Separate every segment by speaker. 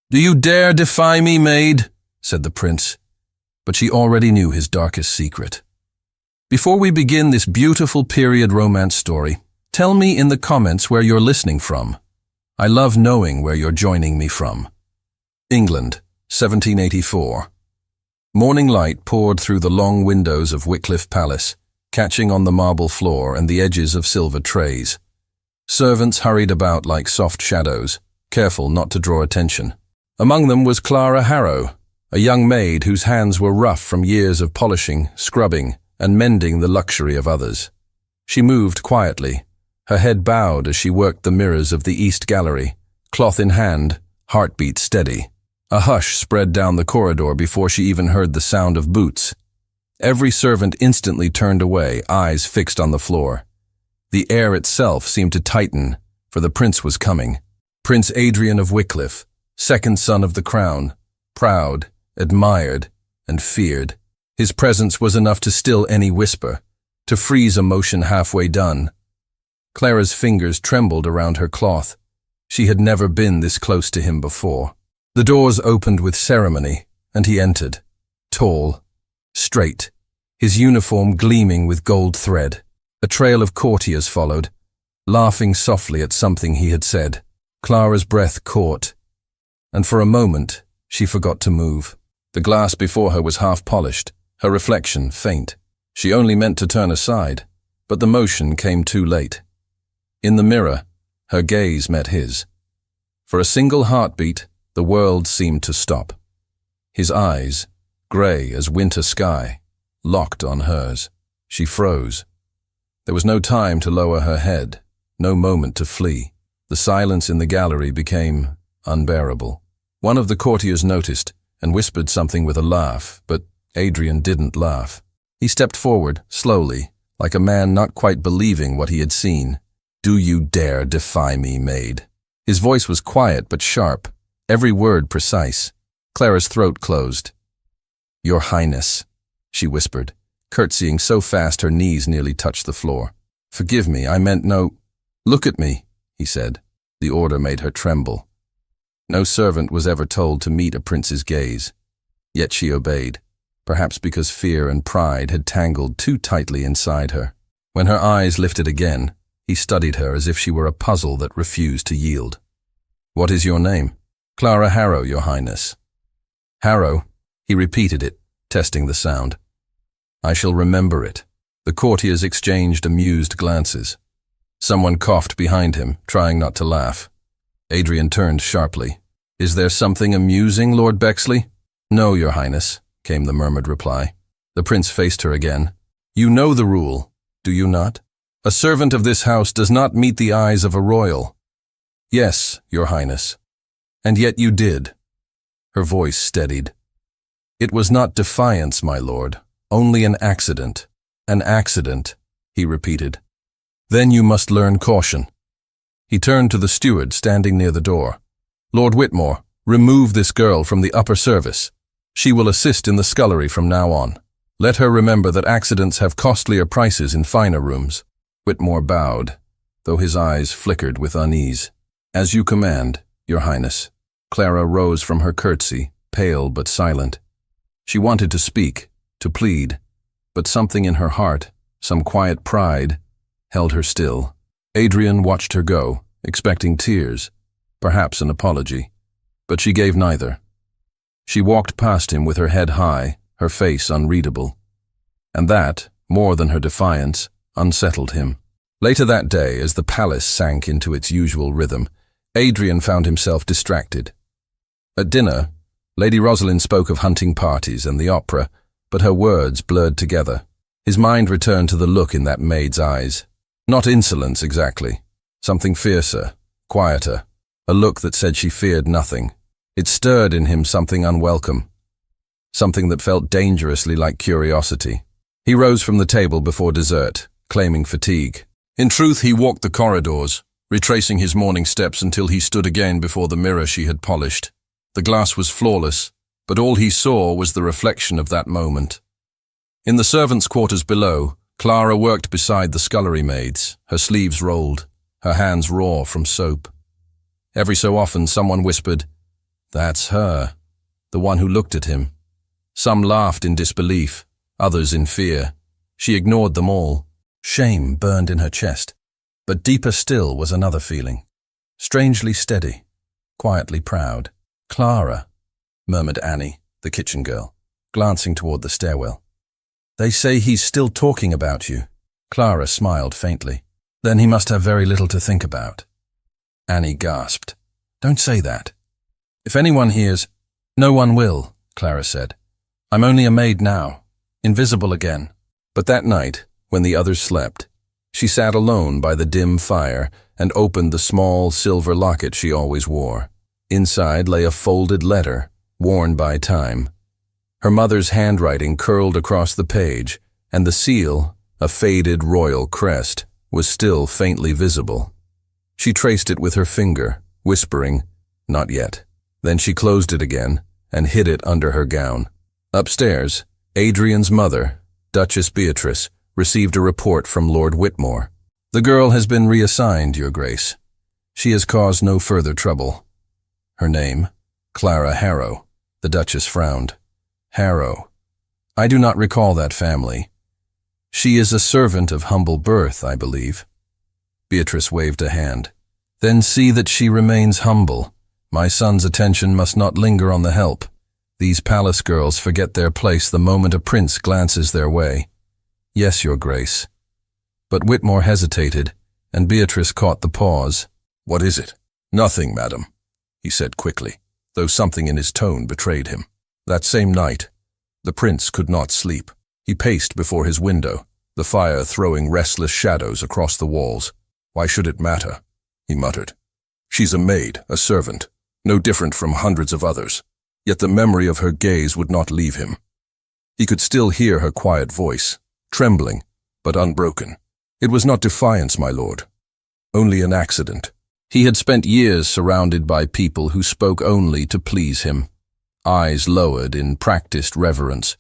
Speaker 1: "Do you dare defy me, Maid?" said the prince, but she already knew his darkest secret. Before we begin this beautiful period romance story, tell me in the comments where you're listening from. I love knowing where you're joining me from. England, 1784. Morning light poured through the long windows of Wycliffe Palace, catching on the marble floor and the edges of silver trays. Servants hurried about like soft shadows, careful not to draw attention. Among them was Clara Harrow, a young maid whose hands were rough from years of polishing, scrubbing, and mending the luxury of others. She moved quietly, her head bowed as she worked the mirrors of the East Gallery, cloth in hand, heartbeat steady. A hush spread down the corridor before she even heard the sound of boots. Every servant instantly turned away, eyes fixed on the floor. The air itself seemed to tighten, for the prince was coming. Prince Adrian of Wycliffe, second son of the crown, proud, admired, and feared. His presence was enough to still any whisper, to freeze a motion halfway done. Clara's fingers trembled around her cloth. She had never been this close to him before. The doors opened with ceremony, and he entered, tall, straight, his uniform gleaming with gold thread. A trail of courtiers followed, laughing softly at something he had said. Clara's breath caught, and for a moment she forgot to move. The glass before her was half polished, her reflection faint. She only meant to turn aside, but the motion came too late. In the mirror, her gaze met his. For a single heartbeat, the world seemed to stop. His eyes, grey as winter sky, locked on hers. She froze. There was no time to lower her head, no moment to flee. The silence in the gallery became unbearable. One of the courtiers noticed and whispered something with a laugh, but Adrian didn't laugh. He stepped forward, slowly, like a man not quite believing what he had seen. "Do you dare defy me, Maid?" His voice was quiet but sharp, every word precise. Clara's throat closed. "Your Highness," she whispered, curtsying so fast her knees nearly touched the floor. "Forgive me, I meant no—" "Look at me," he said. The order made her tremble. No servant was ever told to meet a prince's gaze. Yet she obeyed, perhaps because fear and pride had tangled too tightly inside her. When her eyes lifted again, he studied her as if she were a puzzle that refused to yield. "What is your name?" "Clara Harrow, Your Highness." "Harrow," he repeated it, testing the sound. "I shall remember it." The courtiers exchanged amused glances. Someone coughed behind him, trying not to laugh. Adrian turned sharply. "Is there something amusing, Lord Bexley?" "No, Your Highness," came the murmured reply. The prince faced her again. "You know the rule, do you not? A servant of this house does not meet the eyes of a royal." "Yes, Your Highness. And yet you did." Her voice steadied. "It was not defiance, my lord, only an accident." "An accident," he repeated. "Then you must learn caution." He turned to the steward standing near the door. "Lord Whitmore, remove this girl from the upper service. She will assist in the scullery from now on. Let her remember that accidents have costlier prices in finer rooms." Whitmore bowed, though his eyes flickered with unease. "As you command, Your Highness." Clara rose from her curtsy, pale but silent. She wanted to speak, to plead, but something in her heart, some quiet pride, held her still. Adrian watched her go, expecting tears, perhaps an apology, but she gave neither. She walked past him with her head high, her face unreadable. And that, more than her defiance, unsettled him. Later that day, as the palace sank into its usual rhythm, Adrian found himself distracted. At dinner, Lady Rosalind spoke of hunting parties and the opera, but her words blurred together. His mind returned to the look in that maid's eyes. Not insolence exactly, something fiercer, quieter, a look that said she feared nothing. It stirred in him something unwelcome, something that felt dangerously like curiosity. He rose from the table before dessert, claiming fatigue. In truth, he walked the corridors, retracing his morning steps until he stood again before the mirror she had polished. The glass was flawless, but all he saw was the reflection of that moment. In the servants' quarters below, Clara worked beside the scullery maids, her sleeves rolled, her hands raw from soap. Every so often someone whispered, That's her, the one who looked at him. Some laughed in disbelief, others in fear. She ignored them all. Shame burned in her chest, but deeper still was another feeling. Strangely steady, quietly proud. "Clara," murmured Annie, the kitchen girl, glancing toward the stairwell. "They say he's still talking about you." Clara smiled faintly. "Then he must have very little to think about." Annie gasped. "Don't say that. If anyone hears—" "No one will," Clara said. "I'm only a maid now, invisible again." But that night, when the others slept, she sat alone by the dim fire and opened the small silver locket she always wore. Inside lay a folded letter, worn by time. Her mother's handwriting curled across the page, and the seal, a faded royal crest, was still faintly visible. She traced it with her finger, whispering, "Not yet." Then she closed it again and hid it under her gown. Upstairs, Adrian's mother, Duchess Beatrice, received a report from Lord Whitmore. "The girl has been reassigned, Your Grace. She has caused no further trouble." Her name, Clara Harrow. The Duchess frowned. "Harrow. I do not recall that family. She is a servant of humble birth, I believe." Beatrice waved a hand. "Then see that she remains humble. My son's attention must not linger on the help. These palace girls forget their place the moment a prince glances their way." "Yes, Your Grace." But Whitmore hesitated, and Beatrice caught the pause. "What is it?" "Nothing, madam," he said quickly, though something in his tone betrayed him. That same night, the prince could not sleep. He paced before his window, the fire throwing restless shadows across the walls. "Why should it matter?" he muttered. "She's a maid, a servant, no different from hundreds of others." Yet the memory of her gaze would not leave him. He could still hear her quiet voice, trembling, but unbroken. "It was not defiance, my lord. Only an accident." He had spent years surrounded by people who spoke only to please him, eyes lowered in practiced reverence.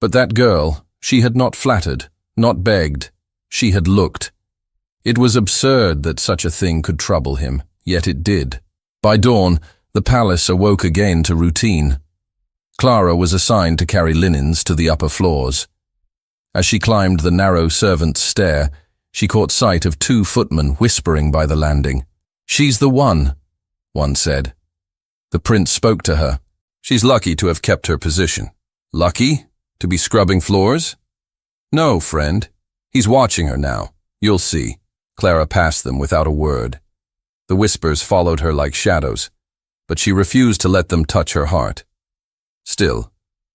Speaker 1: But that girl, she had not flattered, not begged, she had looked. It was absurd that such a thing could trouble him, yet it did. By dawn, the palace awoke again to routine. Clara was assigned to carry linens to the upper floors. As she climbed the narrow servants' stair, she caught sight of 2 footmen whispering by the landing. "She's the one," one said. The prince spoke to her. "She's lucky to have kept her position." "Lucky? To be scrubbing floors?" "No, friend. He's watching her now. You'll see." Clara passed them without a word. The whispers followed her like shadows, but she refused to let them touch her heart. Still,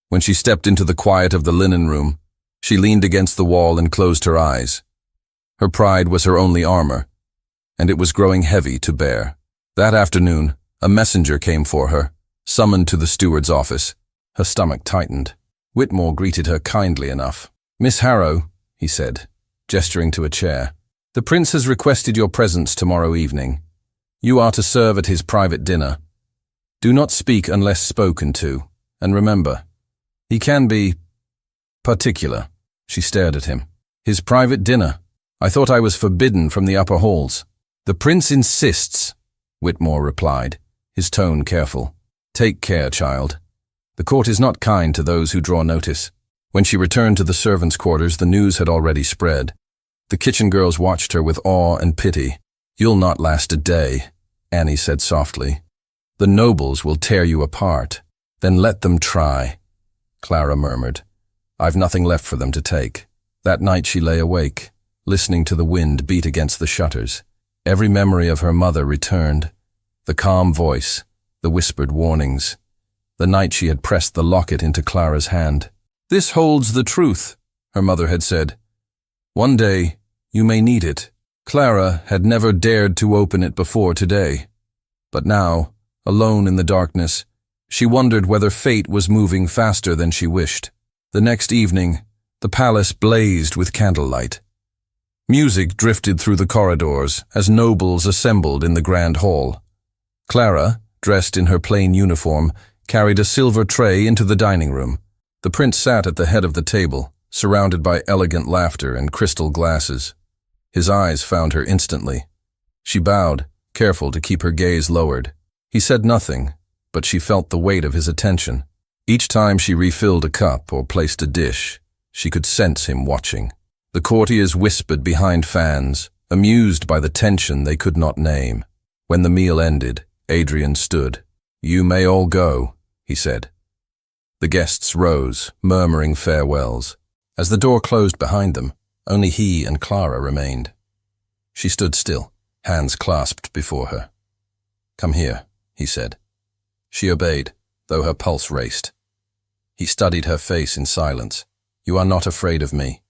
Speaker 1: when she stepped into the quiet of the linen room, she leaned against the wall and closed her eyes. Her pride was her only armor, and it was growing heavy to bear. That afternoon, a messenger came for her, summoned to the steward's office. Her stomach tightened. Whitmore greeted her kindly enough. "Miss Harrow," he said, gesturing to a chair, "the prince has requested your presence tomorrow evening. You are to serve at his private dinner. Do not speak unless spoken to, and remember, he can be particular." She stared at him. "His private dinner? I thought I was forbidden from the upper halls." "The prince insists," Whitmore replied, his tone careful. "Take care, child. The court is not kind to those who draw notice." When she returned to the servants' quarters, the news had already spread. The kitchen girls watched her with awe and pity. "You'll not last a day," Annie said softly. "The nobles will tear you apart." "Then let them try," Clara murmured. "I've nothing left for them to take." That night she lay awake, listening to the wind beat against the shutters. Every memory of her mother returned. The calm voice, the whispered warnings. The night she had pressed the locket into Clara's hand. "This holds the truth," her mother had said. "One day, you may need it." Clara had never dared to open it before today. But now, alone in the darkness, she wondered whether fate was moving faster than she wished. The next evening, the palace blazed with candlelight. Music drifted through the corridors as nobles assembled in the grand hall. Clara, dressed in her plain uniform, carried a silver tray into the dining room. The prince sat at the head of the table, surrounded by elegant laughter and crystal glasses. His eyes found her instantly. She bowed, careful to keep her gaze lowered. He said nothing, but she felt the weight of his attention. Each time she refilled a cup or placed a dish, she could sense him watching. The courtiers whispered behind fans, amused by the tension they could not name. When the meal ended, Adrian stood. "You may all go," he said. The guests rose, murmuring farewells. As the door closed behind them, only he and Clara remained. She stood still, hands clasped before her. "Come here," he said. She obeyed, though her pulse raced. He studied her face in silence. "You are not afraid of me,"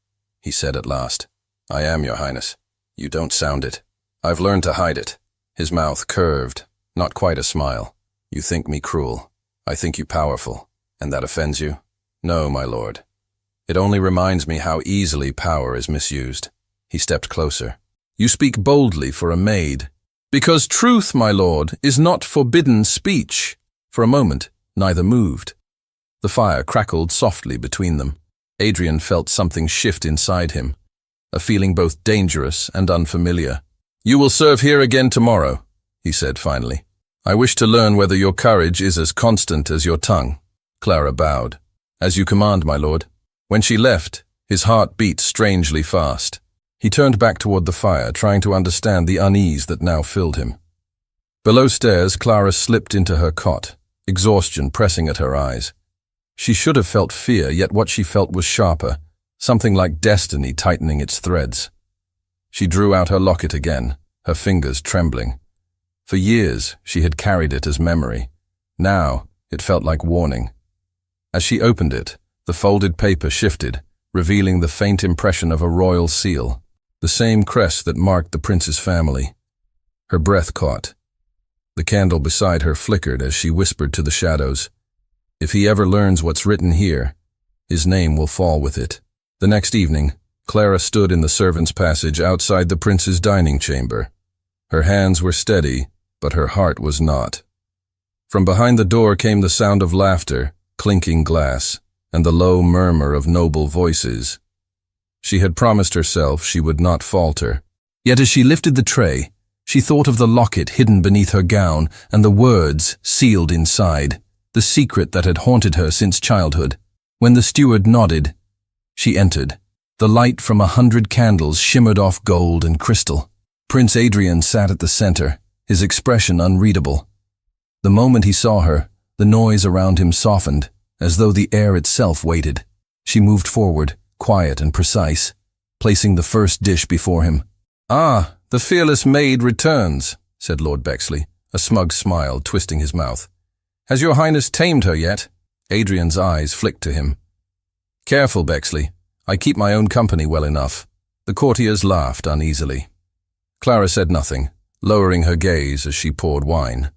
Speaker 1: he said at last. "I am, Your Highness. You don't sound it. I've learned to hide it." His mouth curved, not quite a smile. "You think me cruel. I think you powerful. And that offends you?" "No, my lord. It only reminds me how easily power is misused." He stepped closer. "You speak boldly for a maid." "Because truth, my lord, is not forbidden speech." For a moment, neither moved. The fire crackled softly between them. Adrian felt something shift inside him, a feeling both dangerous and unfamiliar. "You will serve here again tomorrow," he said finally. "I wish to learn whether your courage is as constant as your tongue." Clara bowed. "As you command, my lord." When she left, his heart beat strangely fast. He turned back toward the fire, trying to understand the unease that now filled him. Below stairs, Clara slipped into her cot, exhaustion pressing at her eyes. She should have felt fear, yet what she felt was sharper, something like destiny tightening its threads. She drew out her locket again, her fingers trembling. For years, she had carried it as memory. Now, it felt like warning. As she opened it, the folded paper shifted, revealing the faint impression of a royal seal, the same crest that marked the prince's family. Her breath caught. The candle beside her flickered as she whispered to the shadows, "If he ever learns what's written here, his name will fall with it." The next evening, Clara stood in the servants' passage outside the prince's dining chamber. Her hands were steady, but her heart was not. From behind the door came the sound of laughter, clinking glass, and the low murmur of noble voices. She had promised herself she would not falter. Yet as she lifted the tray, she thought of the locket hidden beneath her gown and the words sealed inside, the secret that had haunted her since childhood. When the steward nodded, she entered. The light from 100 candles shimmered off gold and crystal. Prince Adrian sat at the center, his expression unreadable. The moment he saw her, the noise around him softened, as though the air itself waited. She moved forward, quiet and precise, placing the first dish before him. "Ah, the fearless maid returns," said Lord Bexley, a smug smile twisting his mouth. "Has your highness tamed her yet?" Adrian's eyes flicked to him. "Careful, Bexley. I keep my own company well enough." The courtiers laughed uneasily. Clara said nothing, lowering her gaze as she poured wine.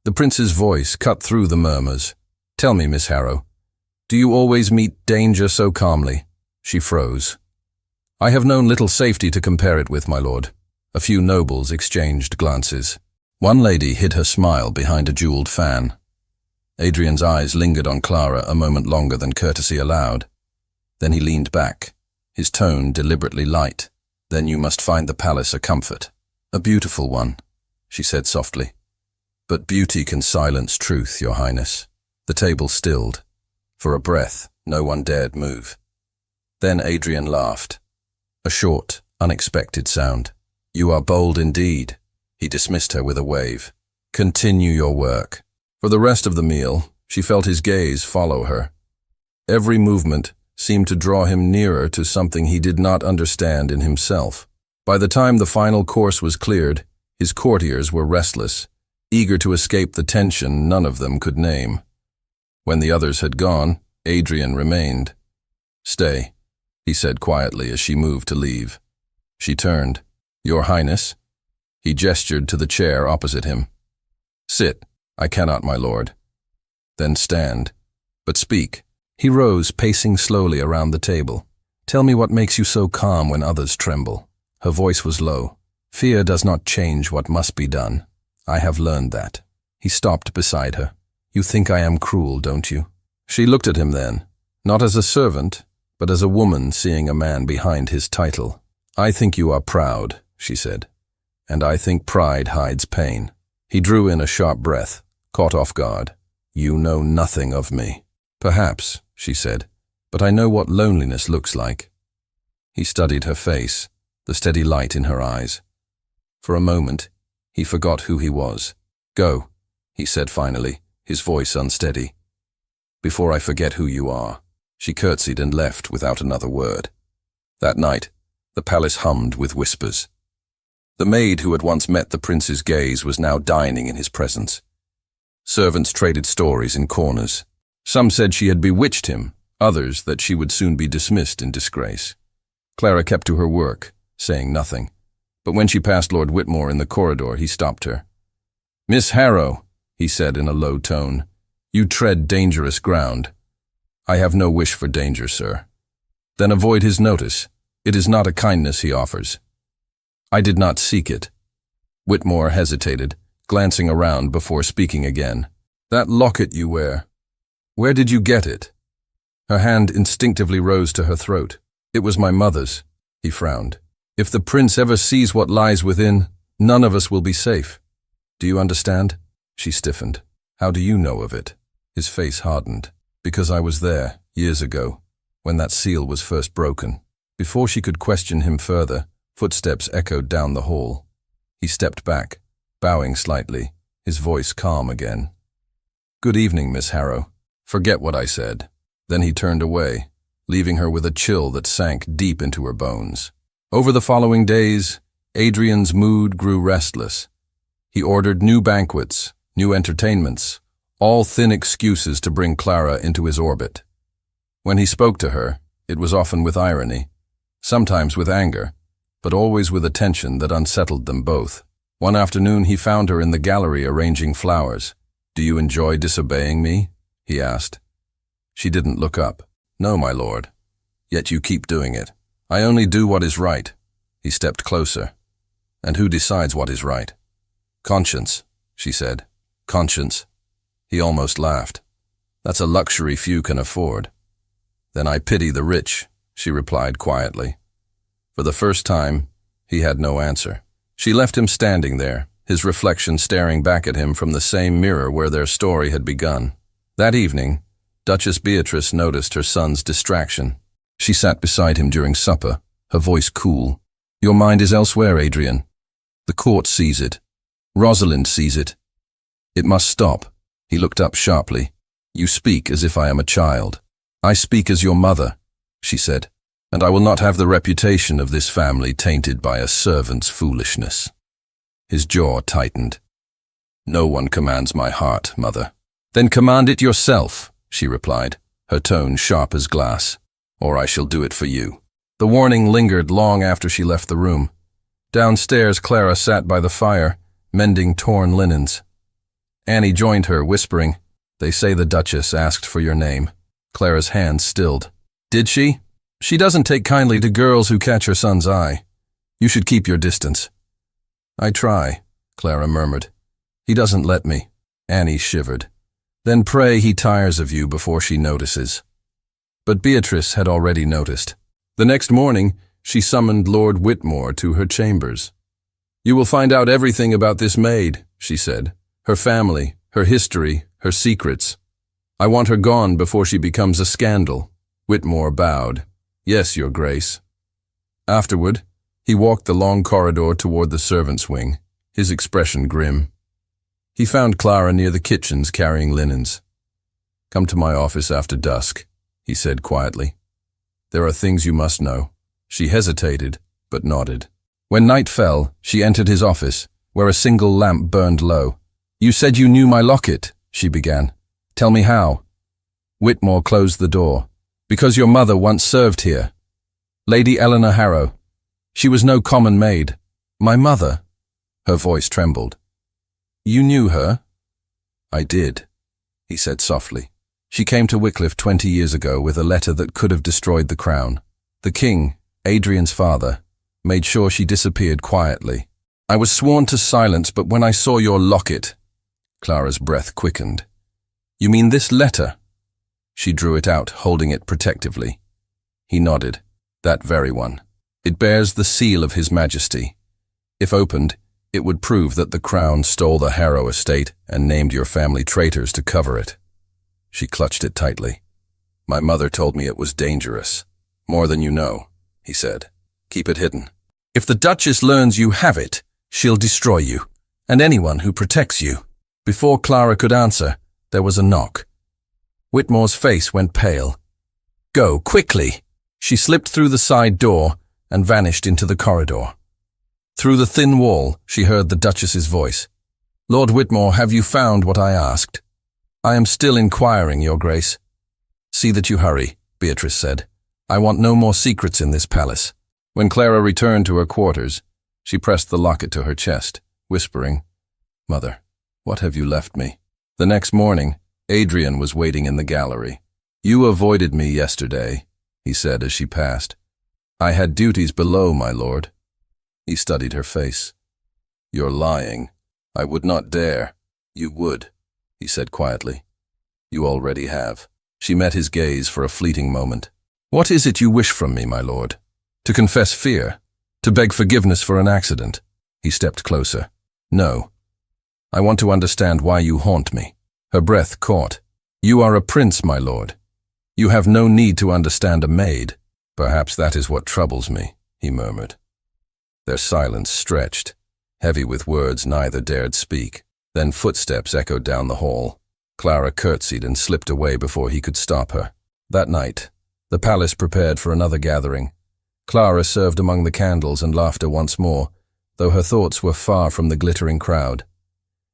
Speaker 1: The prince's voice cut through the murmurs. "Tell me, Miss Harrow, do you always meet danger so calmly?" She froze. "I have known little safety to compare it with, my lord." A few nobles exchanged glances. One lady hid her smile behind a jeweled fan. Adrian's eyes lingered on Clara a moment longer than courtesy allowed. Then he leaned back, his tone deliberately light. "Then you must find the palace a comfort." "A beautiful one," she said softly. "But beauty can silence truth, your highness." The table stilled. For a breath, no one dared move. Then Adrian laughed. A short, unexpected sound. "You are bold indeed." He dismissed her with a wave. "Continue your work." For the rest of the meal, she felt his gaze follow her. Every movement seemed to draw him nearer to something he did not understand in himself. By the time the final course was cleared, his courtiers were restless, eager to escape the tension none of them could name. When the others had gone, Adrian remained. "Stay," he said quietly as she moved to leave. She turned. "Your Highness?" He gestured to the chair opposite him. "Sit." "I cannot, my lord." "Then stand. But speak." He rose, pacing slowly around the table. "Tell me what makes you so calm when others tremble." Her voice was low. "Fear does not change what must be done. I have learned that." He stopped beside her. "You think I am cruel, don't you?" She looked at him then, not as a servant, but as a woman seeing a man behind his title. "I think you are proud," she said, "and I think pride hides pain." He drew in a sharp breath, caught off guard. You know nothing of me. Perhaps, she said, but I know what loneliness looks like. He studied her face, the steady light in her eyes. For a moment, he forgot who he was. Go, he said finally, his voice unsteady. Before I forget who you are. She curtsied and left without another word. That night, the palace hummed with whispers. The maid who had once met the prince's gaze was now dining in his presence. Servants traded stories in corners. Some said she had bewitched him, others that she would soon be dismissed in disgrace. Clara kept to her work, saying nothing. But when she passed Lord Whitmore in the corridor, he stopped her. "Miss Harrow," he said in a low tone, "you tread dangerous ground." "I have no wish for danger, sir." "Then avoid his notice. It is not a kindness he offers." "I did not seek it." Whitmore hesitated, glancing around before speaking again. "That locket you wear, where did you get it?" Her hand instinctively rose to her throat. "It was my mother's," he frowned. "If the prince ever sees what lies within, none of us will be safe. Do you understand?" She stiffened. "How do you know of it?" His face hardened. "Because I was there, years ago, when that seal was first broken." Before she could question him further, footsteps echoed down the hall. He stepped back, bowing slightly, his voice calm again. "Good evening, Miss Harrow. Forget what I said." Then he turned away, leaving her with a chill that sank deep into her bones. Over the following days, Adrian's mood grew restless. He ordered new banquets, new entertainments, all thin excuses to bring Clara into his orbit. When he spoke to her, it was often with irony, sometimes with anger, but always with a tension that unsettled them both. One afternoon he found her in the gallery arranging flowers. "Do you enjoy disobeying me?" he asked. She didn't look up. "No, my lord. Yet you keep doing it." "I only do what is right." He stepped closer. "And who decides what is right?" "Conscience," she said. "Conscience." He almost laughed. "That's a luxury few can afford." "Then I pity the rich," she replied quietly. For the first time, he had no answer. She left him standing there, his reflection staring back at him from the same mirror where their story had begun. That evening, Duchess Beatrice noticed her son's distraction. She sat beside him during supper, her voice cool. "Your mind is elsewhere, Adrian. The court sees it. Rosalind sees it. It must stop." He looked up sharply. "You speak as if I am a child." "I speak as your mother," she said, "and I will not have the reputation of this family tainted by a servant's foolishness." His jaw tightened. "No one commands my heart, mother." "Then command it yourself," she replied, her tone sharp as glass. "Or I shall do it for you." The warning lingered long after she left the room. Downstairs, Clara sat by the fire, mending torn linens. Annie joined her, whispering, "They say the Duchess asked for your name." Clara's hand stilled. "Did she? She doesn't take kindly to girls who catch her son's eye. You should keep your distance." "I try," Clara murmured. "He doesn't let me." Annie shivered. "Then pray he tires of you before she notices." But Beatrice had already noticed. The next morning, she summoned Lord Whitmore to her chambers. "You will find out everything about this maid," she said. "Her family, her history, her secrets. I want her gone before she becomes a scandal." Whitmore bowed. "Yes, Your Grace." Afterward, he walked the long corridor toward the servants' wing, his expression grim. He found Clara near the kitchens carrying linens. "Come to my office after dusk," he said quietly. "There are things you must know." She hesitated, but nodded. When night fell, she entered his office, where a single lamp burned low. "You said you knew my locket," she began. "Tell me how." Whitmore closed the door. "Because your mother once served here. Lady Eleanor Harrow. She was no common maid." "My mother?" Her voice trembled. "You knew her?" "I did," he said softly. "She came to Wycliffe 20 years ago with a letter that could have destroyed the crown. The king, Adrian's father, made sure she disappeared quietly. I was sworn to silence, but when I saw your locket..." Clara's breath quickened. "You mean this letter?" She drew it out, holding it protectively. He nodded. "That very one. It bears the seal of His Majesty. If opened, it would prove that the crown stole the Harrow estate and named your family traitors to cover it." She clutched it tightly. "My mother told me it was dangerous. More than you know," he said. "Keep it hidden. If the Duchess learns you have it, she'll destroy you, and anyone who protects you." Before Clara could answer, there was a knock. Whitmore's face went pale. "Go, quickly!" She slipped through the side door and vanished into the corridor. Through the thin wall, she heard the Duchess's voice. "Lord Whitmore, have you found what I asked?" "I am still inquiring, Your Grace." "See that you hurry," Beatrice said. "I want no more secrets in this palace." When Clara returned to her quarters, she pressed the locket to her chest, whispering, "Mother, what have you left me?" The next morning, Adrian was waiting in the gallery. "You avoided me yesterday," he said as she passed. "I had duties below, my lord." He studied her face. "You're lying. I would not dare." "You would," he said quietly. "You already have." She met his gaze for a fleeting moment. "What is it you wish from me, my lord? To confess fear? To beg forgiveness for an accident?" He stepped closer. "No. I want to understand why you haunt me." Her breath caught. "You are a prince, my lord. You have no need to understand a maid." "Perhaps that is what troubles me," he murmured. Their silence stretched, heavy with words neither dared speak. Then footsteps echoed down the hall. Clara curtsied and slipped away before he could stop her. That night, the palace prepared for another gathering. Clara served among the candles and laughter once more, though her thoughts were far from the glittering crowd.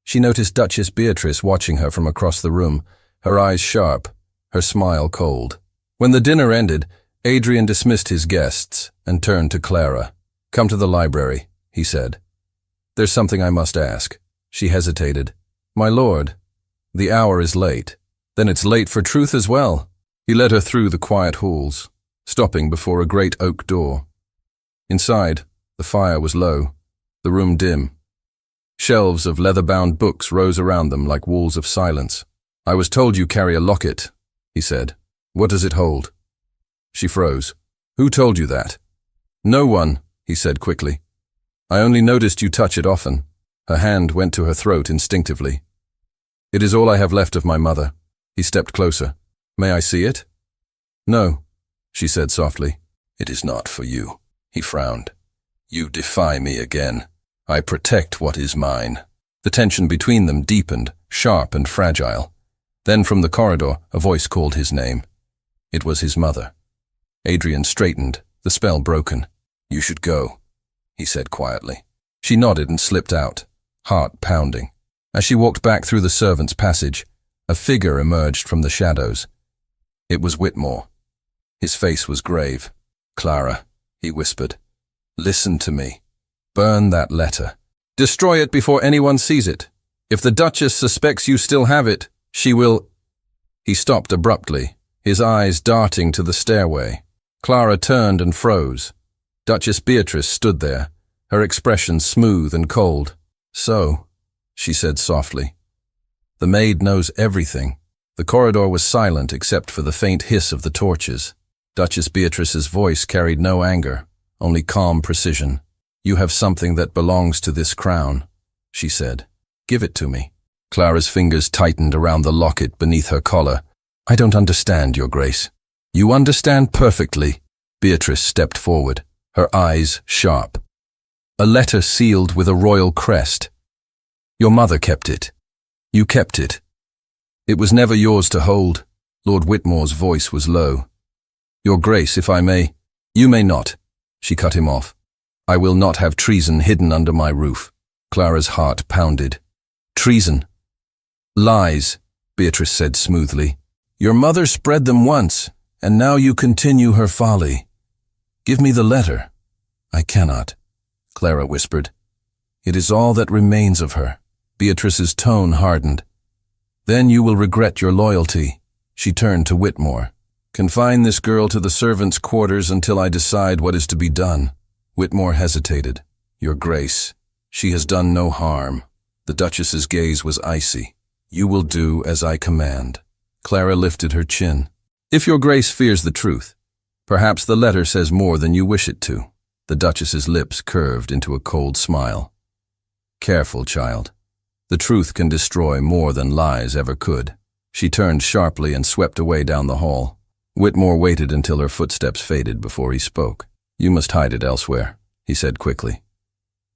Speaker 1: She noticed Duchess Beatrice watching her from across the room, her eyes sharp, her smile cold. When the dinner ended, Adrian dismissed his guests and turned to Clara. "Come to the library," he said. "There's something I must ask." She hesitated. "My lord, the hour is late." "Then it's late for truth as well." He led her through the quiet halls, stopping before a great oak door. Inside, the fire was low, the room dim. Shelves of leather-bound books rose around them like walls of silence. "I was told you carry a locket," he said. "What does it hold?" She froze. "Who told you that?" "No one," he said quickly. "I only noticed you touch it often." Her hand went to her throat instinctively. "It is all I have left of my mother." He stepped closer. "May I see it?" "No," she said softly. "It is not for you," he frowned. "You defy me again. I protect what is mine." The tension between them deepened, sharp and fragile. Then from the corridor, a voice called his name. It was his mother. Adrian straightened, the spell broken. "You should go," he said quietly. She nodded and slipped out, heart pounding. As she walked back through the servants' passage, a figure emerged from the shadows. It was Whitmore. His face was grave. "Clara," he whispered, "listen to me. Burn that letter. Destroy it before anyone sees it. If the Duchess suspects you still have it, she will—" He stopped abruptly, his eyes darting to the stairway. Clara turned and froze. Duchess Beatrice stood there, her expression smooth and cold. "So," she said softly, "the maid knows everything." The corridor was silent except for the faint hiss of the torches. Duchess Beatrice's voice carried no anger, only calm precision. "You have something that belongs to this crown," she said. "Give it to me." Clara's fingers tightened around the locket beneath her collar. "I don't understand, Your Grace." "You understand perfectly." Beatrice stepped forward, her eyes sharp. "A letter sealed with a royal crest. Your mother kept it. You kept it. It was never yours to hold." Lord Whitmore's voice was low. "Your Grace, if I may—" "You may not," she cut him off. "I will not have treason hidden under my roof." Clara's heart pounded. "Treason." "Lies," Beatrice said smoothly. "Your mother spread them once, and now you continue her folly. Give me the letter." "I cannot," Clara whispered. "It is all that remains of her." Beatrice's tone hardened. "Then you will regret your loyalty." She turned to Whitmore. "Confine this girl to the servants' quarters until I decide what is to be done." Whitmore hesitated. "Your Grace, she has done no harm." The Duchess's gaze was icy. "You will do as I command." Clara lifted her chin. "If Your Grace fears the truth, perhaps the letter says more than you wish it to." The Duchess's lips curved into a cold smile. "Careful, child. The truth can destroy more than lies ever could." She turned sharply and swept away down the hall. Whitmore waited until her footsteps faded before he spoke. "You must hide it elsewhere," he said quickly.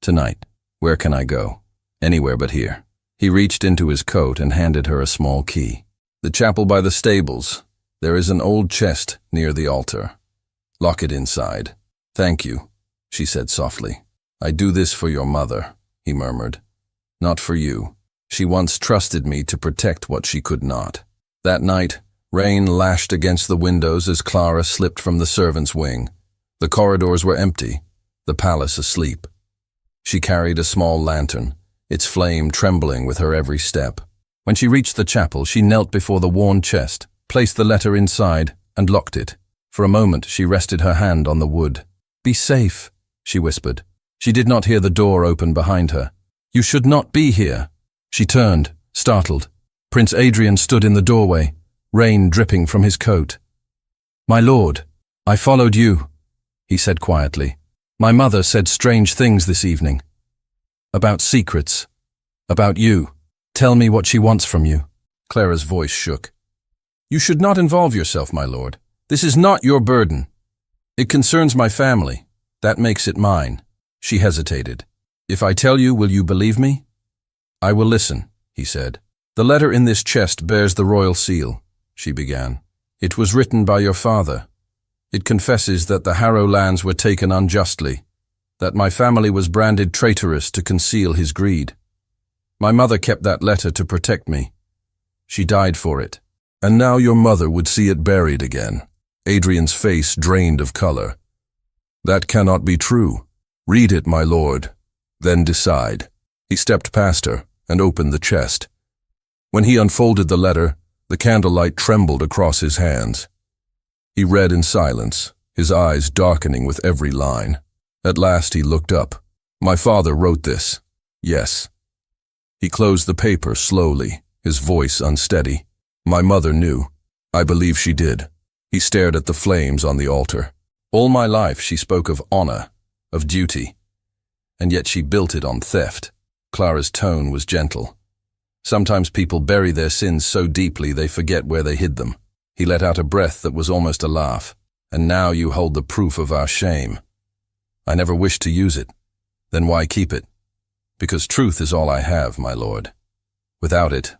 Speaker 1: "Tonight. Where can I go?" "Anywhere but here." He reached into his coat and handed her a small key. "The chapel by the stables. There is an old chest near the altar. Lock it inside." "Thank you," she said softly. "I do this for your mother," he murmured. "Not for you. She once trusted me to protect what she could not." That night, rain lashed against the windows as Clara slipped from the servants' wing. The corridors were empty, the palace asleep. She carried a small lantern, its flame trembling with her every step. When she reached the chapel, she knelt before the worn chest, placed the letter inside, and locked it. For a moment, she rested her hand on the wood. "Be safe," she whispered. She did not hear the door open behind her. "You should not be here." She turned, startled. Prince Adrian stood in the doorway, rain dripping from his coat. "My lord, I followed you," he said quietly. "My mother said strange things this evening. About secrets. About you. Tell me what she wants from you." Clara's voice shook. "You should not involve yourself, my lord. This is not your burden. It concerns my family. That makes it mine." She hesitated. "If I tell you, will you believe me?" "I will listen," he said. "The letter in this chest bears the royal seal," she began. "It was written by your father. It confesses that the Harrow lands were taken unjustly, that my family was branded traitorous to conceal his greed. My mother kept that letter to protect me. She died for it. And now your mother would see it buried again." Adrian's face drained of color. "That cannot be true. Read it, my lord, then decide." He stepped past her and opened the chest. When he unfolded the letter, the candlelight trembled across his hands. He read in silence, his eyes darkening with every line. At last he looked up. "My father wrote this." "Yes." He closed the paper slowly, his voice unsteady. "My mother knew. I believe she did." He stared at the flames on the altar. "All my life she spoke of honor, of duty, and yet she built it on theft." Clara's tone was gentle. "Sometimes people bury their sins so deeply they forget where they hid them." He let out a breath that was almost a laugh. "And now you hold the proof of our shame. I never wished to use it. Then why keep it? Because truth is all I have, my lord. Without it,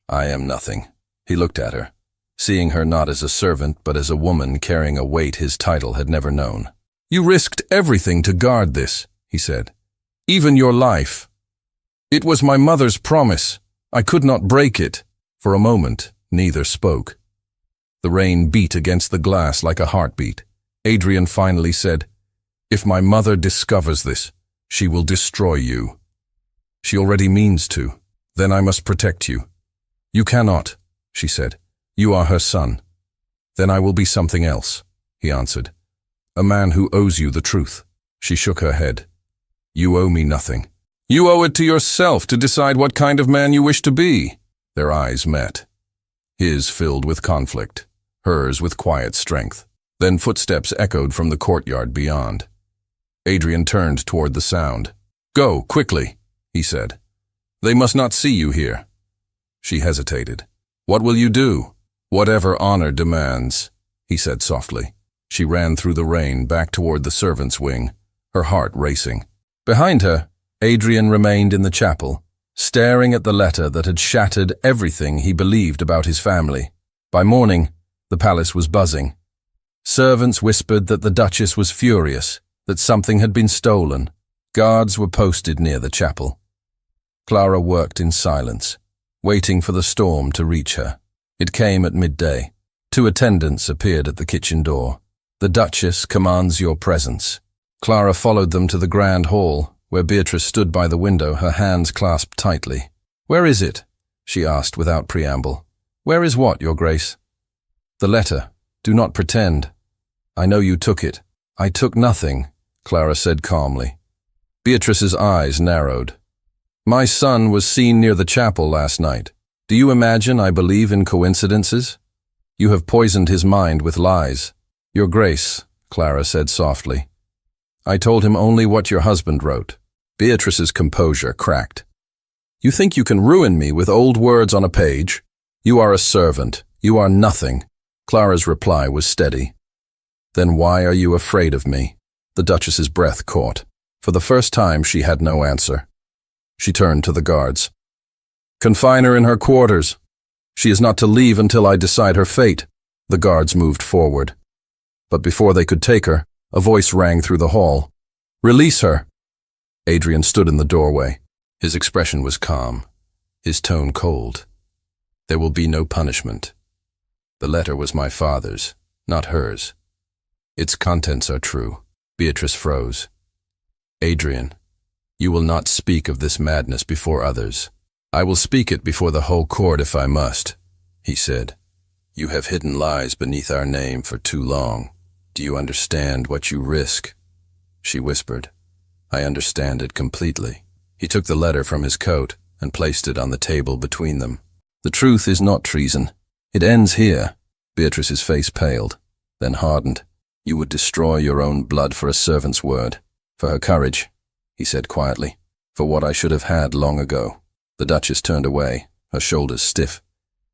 Speaker 1: I am nothing." He looked at her, seeing her not as a servant but as a woman carrying a weight his title had never known. "You risked everything to guard this," he said. "Even your life. It was my mother's promise. I could not break it." For a moment, neither spoke. The rain beat against the glass like a heartbeat. Adrian finally said, "If my mother discovers this, she will destroy you." "She already means to. Then I must protect you." "You cannot," she said. "You are her son." "Then I will be something else," he answered. "A man who owes you the truth." She shook her head. "You owe me nothing. You owe it to yourself to decide what kind of man you wish to be." Their eyes met. His filled with conflict, hers with quiet strength. Then footsteps echoed from the courtyard beyond. Adrian turned toward the sound. "Go, quickly," he said. "They must not see you here." She hesitated. "What will you do?" "Whatever honor demands," he said softly. She ran through the rain back toward the servants' wing, her heart racing. Behind her, Adrian remained in the chapel, staring at the letter that had shattered everything he believed about his family. By morning, the palace was buzzing. Servants whispered that the Duchess was furious, that something had been stolen. Guards were posted near the chapel. Clara worked in silence, waiting for the storm to reach her. It came at midday. 2 attendants appeared at the kitchen door. "The Duchess commands your presence." Clara followed them to the grand hall, where Beatrice stood by the window, her hands clasped tightly. "Where is it?" she asked without preamble. "Where is what, Your Grace?" "The letter. Do not pretend. I know you took it." "I took nothing," Clara said calmly. Beatrice's eyes narrowed. "My son was seen near the chapel last night. Do you imagine I believe in coincidences? You have poisoned his mind with lies." "Your Grace," Clara said softly, "I told him only what your husband wrote." Beatrice's composure cracked. "You think you can ruin me with old words on a page? You are a servant. You are nothing. Clara's reply was steady. Then why are you afraid of me? The Duchess's breath caught. For the first time, she had no answer. She turned to the guards. Confine her in her quarters. She is not to leave until I decide her fate. The guards moved forward. But before they could take her, a voice rang through the hall. Release her! Adrian stood in the doorway. His expression was calm, his tone cold. There will be no punishment. The letter was my father's, not hers. Its contents are true. Beatrice froze. Adrian, you will not speak of this madness before others. I will speak it before the whole court if I must, he said. You have hidden lies beneath our name for too long. Do you understand what you risk? She whispered. I understand it completely. He took the letter from his coat and placed it on the table between them. The truth is not treason. It ends here. Beatrice's face paled, then hardened. You would destroy your own blood for a servant's word. For her courage, he said quietly. For what I should have had long ago. The Duchess turned away, her shoulders stiff.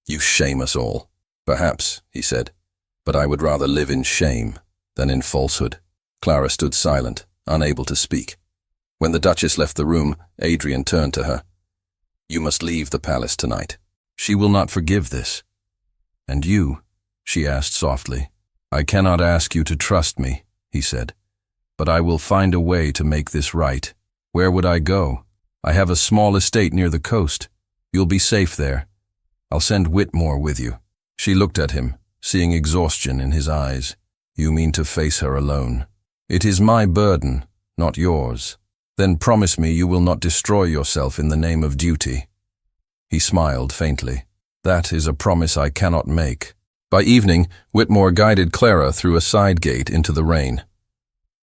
Speaker 1: You shame us all. Perhaps, he said, but I would rather live in shame than in falsehood. Clara stood silent, unable to speak. When the Duchess left the room, Adrian turned to her. You must leave the palace tonight. She will not forgive this. And you? She asked softly. I cannot ask you to trust me, he said, but I will find a way to make this right. Where would I go? I have a small estate near the coast. You'll be safe there. I'll send Whitmore with you. She looked at him, seeing exhaustion in his eyes. You mean to face her alone? It is my burden, not yours. Then promise me you will not destroy yourself in the name of duty. He smiled faintly. That is a promise I cannot make. By evening, Whitmore guided Clara through a side gate into the rain.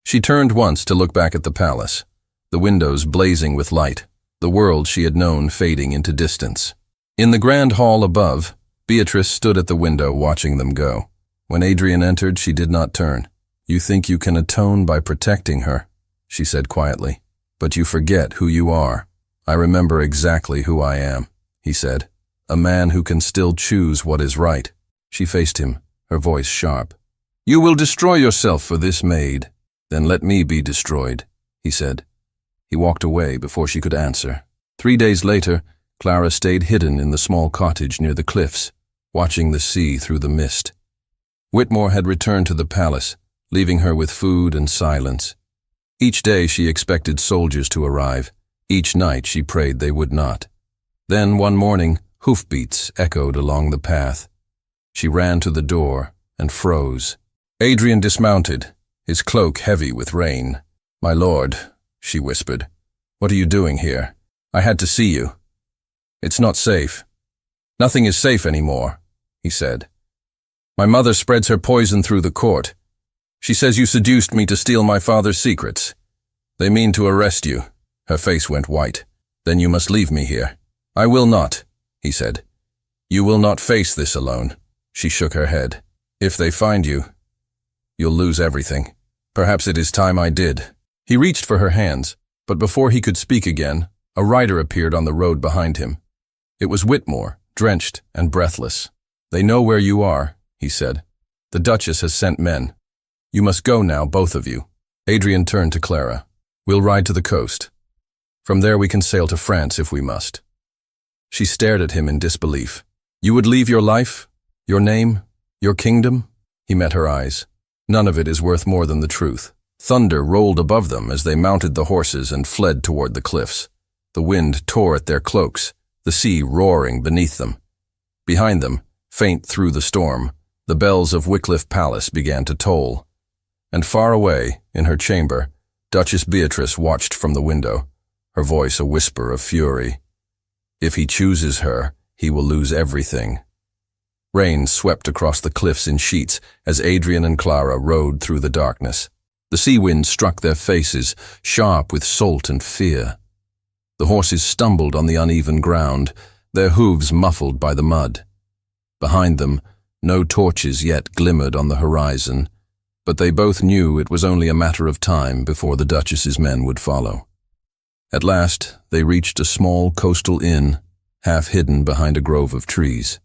Speaker 1: She turned once to look back at the palace, the windows blazing with light, the world she had known fading into distance. In the grand hall above, Beatrice stood at the window watching them go. When Adrian entered, she did not turn. You think you can atone by protecting her, she said quietly, but you forget who you are. I remember exactly who I am, he said, a man who can still choose what is right. She faced him, her voice sharp. You will destroy yourself for this maid. Then let me be destroyed, he said. He walked away before she could answer. 3 days later, Clara stayed hidden in the small cottage near the cliffs, watching the sea through the mist. Whitmore had returned to the palace, leaving her with food and silence. Each day she expected soldiers to arrive. Each night she prayed they would not. Then one morning, hoofbeats echoed along the path. She ran to the door and froze. Adrian dismounted, his cloak heavy with rain. My lord, she whispered, what are you doing here? I had to see you. It's not safe. Nothing is safe anymore, he said. My mother spreads her poison through the court. She says you seduced me to steal my father's secrets. They mean to arrest you. Her face went white. Then you must leave me here. I will not, he said. You will not face this alone. She shook her head. If they find you, you'll lose everything. Perhaps it is time I did. He reached for her hands, but before he could speak again, a rider appeared on the road behind him. It was Whitmore, drenched and breathless. They know where you are, he said. The Duchess has sent men. You must go now, both of you. Adrian turned to Clara. We'll ride to the coast. From there we can sail to France if we must. She stared at him in disbelief. You would leave your life? Your name? Your kingdom? He met her eyes. None of it is worth more than the truth. Thunder rolled above them as they mounted the horses and fled toward the cliffs. The wind tore at their cloaks, the sea roaring beneath them. Behind them, faint through the storm, the bells of Wycliffe Palace began to toll. And far away, in her chamber, Duchess Beatrice watched from the window, her voice a whisper of fury. If he chooses her, he will lose everything. Rain swept across the cliffs in sheets as Adrian and Clara rode through the darkness. The sea wind struck their faces, sharp with salt and fear. The horses stumbled on the uneven ground, their hooves muffled by the mud. Behind them, no torches yet glimmered on the horizon, but they both knew it was only a matter of time before the Duchess's men would follow. At last, they reached a small coastal inn, half hidden behind a grove of trees.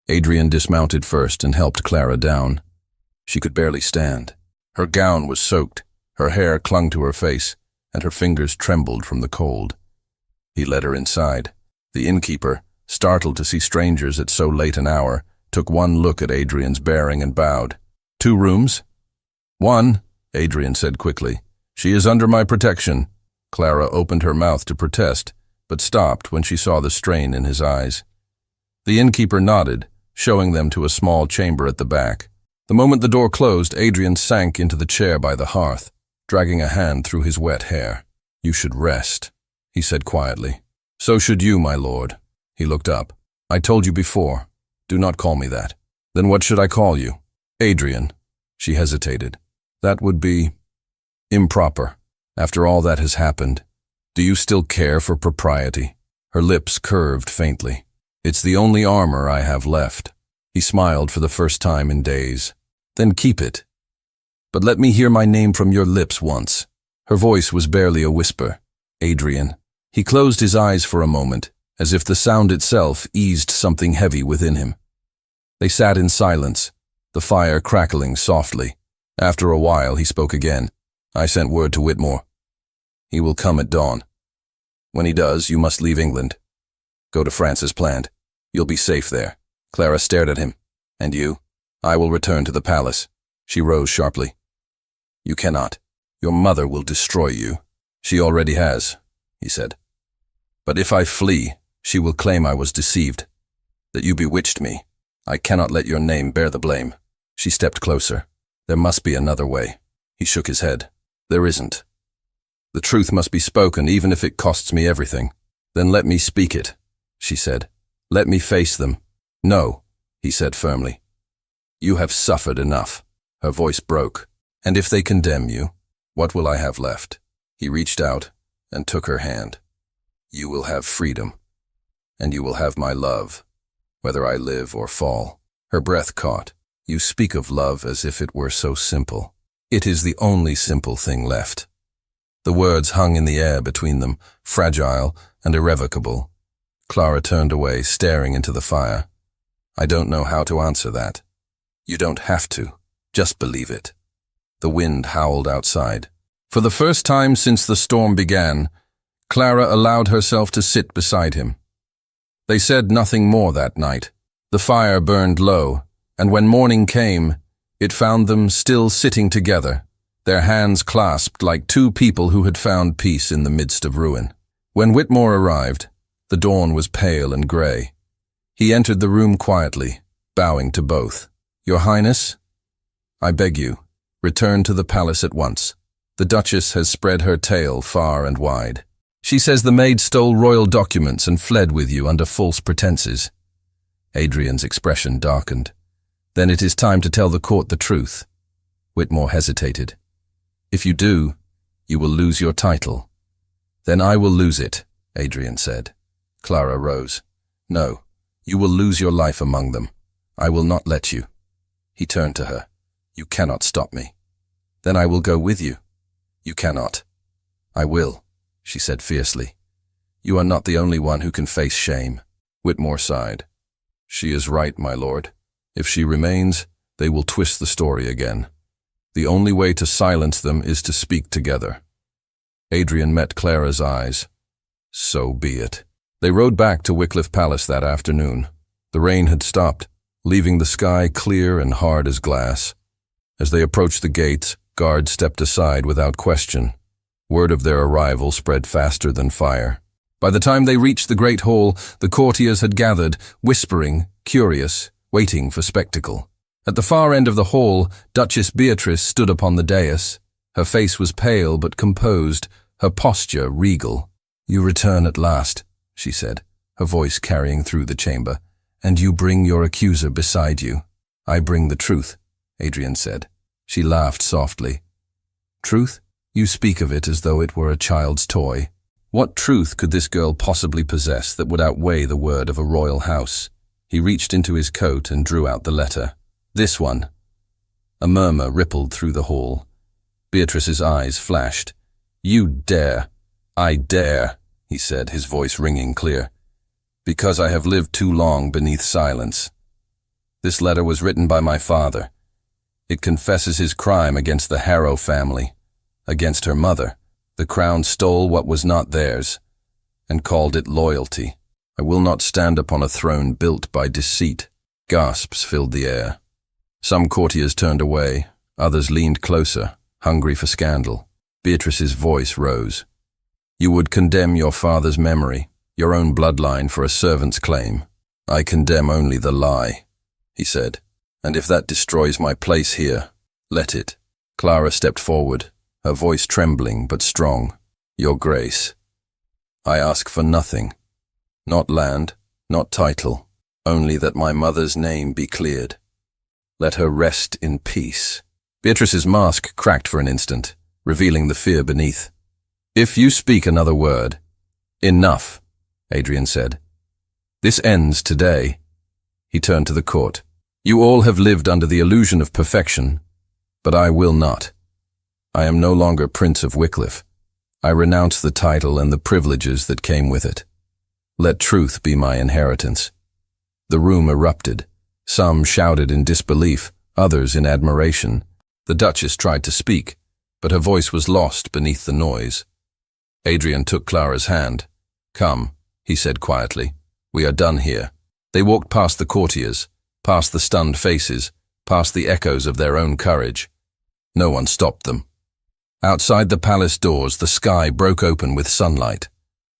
Speaker 1: Adrian dismounted first and helped Clara down. She could barely stand. Her gown was soaked, her hair clung to her face, and her fingers trembled from the cold. He led her inside. The innkeeper, startled to see strangers at so late an hour, took one look at Adrian's bearing and bowed. 2 rooms? 1, Adrian said quickly. She is under my protection. Clara opened her mouth to protest, but stopped when she saw the strain in his eyes. The innkeeper nodded, showing them to a small chamber at the back. The moment the door closed, Adrian sank into the chair by the hearth, dragging a hand through his wet hair. You should rest, he said quietly. So should you, my lord. He looked up. I told you before. Do not call me that. Then what should I call you? Adrian. She hesitated. That would be improper. After all that has happened, do you still care for propriety? Her lips curved faintly. It's the only armor I have left. He smiled for the first time in days. Then keep it. But let me hear my name from your lips once. Her voice was barely a whisper. Adrian. He closed his eyes for a moment, as if the sound itself eased something heavy within him. They sat in silence, the fire crackling softly. After a while, he spoke again. I sent word to Whitmore. He will come at dawn. When he does, you must leave England. Go to France as planned. You'll be safe there. Clara stared at him. And you? I will return to the palace. She rose sharply. You cannot. Your mother will destroy you. She already has, he said. But if I flee, she will claim I was deceived, that you bewitched me. I cannot let your name bear the blame. She stepped closer. There must be another way. He shook his head. There isn't. The truth must be spoken, even if it costs me everything. Then let me speak it, she said. Let me face them. No, he said firmly. You have suffered enough. Her voice broke. And if they condemn you, what will I have left? He reached out and took her hand. You will have freedom, and you will have my love, whether I live or fall. Her breath caught. You speak of love as if it were so simple. It is the only simple thing left. The words hung in the air between them, fragile and irrevocable. Clara turned away, staring into the fire. I don't know how to answer that. You don't have to. Just believe it. The wind howled outside. For the first time since the storm began, Clara allowed herself to sit beside him. They said nothing more that night. The fire burned low, and when morning came, it found them still sitting together, their hands clasped like 2 people who had found peace in the midst of ruin. When Whitmore arrived, the dawn was pale and grey. He entered the room quietly, bowing to both. Your Highness, I beg you, return to the palace at once. The Duchess has spread her tale far and wide. She says the maid stole royal documents and fled with you under false pretenses. Adrian's expression darkened. Then it is time to tell the court the truth. Whitmore hesitated. If you do, you will lose your title. Then I will lose it, Adrian said. Clara rose. No, you will lose your life among them. I will not let you. He turned to her. You cannot stop me. Then I will go with you. You cannot. I will, she said fiercely. You are not the only one who can face shame. Whitmore sighed. She is right, my lord. If she remains, they will twist the story again. The only way to silence them is to speak together. Adrian met Clara's eyes. So be it. They rode back to Wycliffe Palace that afternoon. The rain had stopped, leaving the sky clear and hard as glass. As they approached the gates, guards stepped aside without question. Word of their arrival spread faster than fire. By the time they reached the great hall, the courtiers had gathered, whispering, curious, waiting for spectacle. At the far end of the hall, Duchess Beatrice stood upon the dais. Her face was pale but composed, her posture regal. You return at last, she said, her voice carrying through the chamber. And you bring your accuser beside you. I bring the truth, Adrian said. She laughed softly. Truth? You speak of it as though it were a child's toy. What truth could this girl possibly possess that would outweigh the word of a royal house? He reached into his coat and drew out the letter. This one. A murmur rippled through the hall. Beatrice's eyes flashed. You dare. I dare, he said, his voice ringing clear. Because I have lived too long beneath silence. This letter was written by my father. It confesses his crime against the Harrow family, against her mother. The crown stole what was not theirs, and called it loyalty. I will not stand upon a throne built by deceit. Gasps filled the air. Some courtiers turned away, others leaned closer, hungry for scandal. Beatrice's voice rose. You would condemn your father's memory, your own bloodline for a servant's claim. I condemn only the lie, he said, and if that destroys my place here, let it. Clara stepped forward, her voice trembling but strong. Your Grace, I ask for nothing. Not land, not title, only that my mother's name be cleared. Let her rest in peace. Beatrice's mask cracked for an instant, revealing the fear beneath. If you speak another word, enough, Adrian said. This ends today. He turned to the court. You all have lived under the illusion of perfection, but I will not. I am no longer Prince of Wycliffe. I renounce the title and the privileges that came with it. Let truth be my inheritance. The room erupted. Some shouted in disbelief, others in admiration. The Duchess tried to speak, but her voice was lost beneath the noise. Adrian took Clara's hand. Come, he said quietly. We are done here. They walked past the courtiers, past the stunned faces, past the echoes of their own courage. No one stopped them. Outside the palace doors, the sky broke open with sunlight.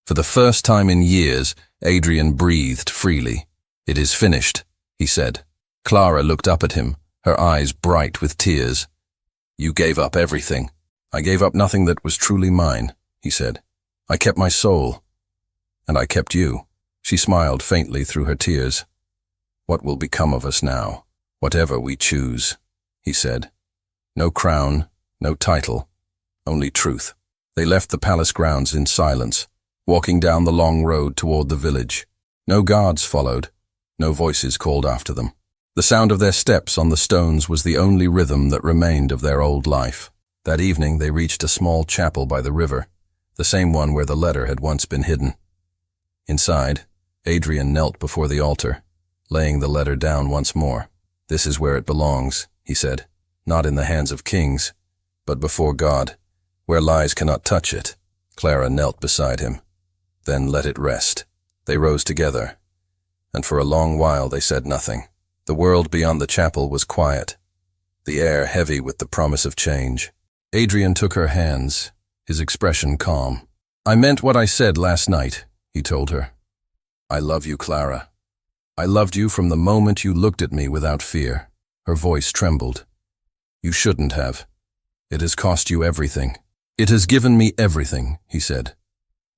Speaker 1: For the first time in years, Adrian breathed freely. It is finished, he said. Clara looked up at him, her eyes bright with tears. You gave up everything. I gave up nothing that was truly mine, he said. I kept my soul. And I kept you. She smiled faintly through her tears. What will become of us now? Whatever we choose, he said. No crown, no title, only truth. They left the palace grounds in silence, walking down the long road toward the village. No guards followed, no voices called after them. The sound of their steps on the stones was the only rhythm that remained of their old life. That evening they reached a small chapel by the river, the same one where the letter had once been hidden. Inside, Adrian knelt before the altar, laying the letter down once more. This is where it belongs, he said, not in the hands of kings, but before God, where lies cannot touch it. Clara knelt beside him. Then let it rest. They rose together, and for a long while they said nothing. The world beyond the chapel was quiet, the air heavy with the promise of change. Adrian took her hands, his expression calm. I meant what I said last night, he told her. I love you, Clara. I loved you from the moment you looked at me without fear. Her voice trembled. You shouldn't have. It has cost you everything. It has given me everything, he said.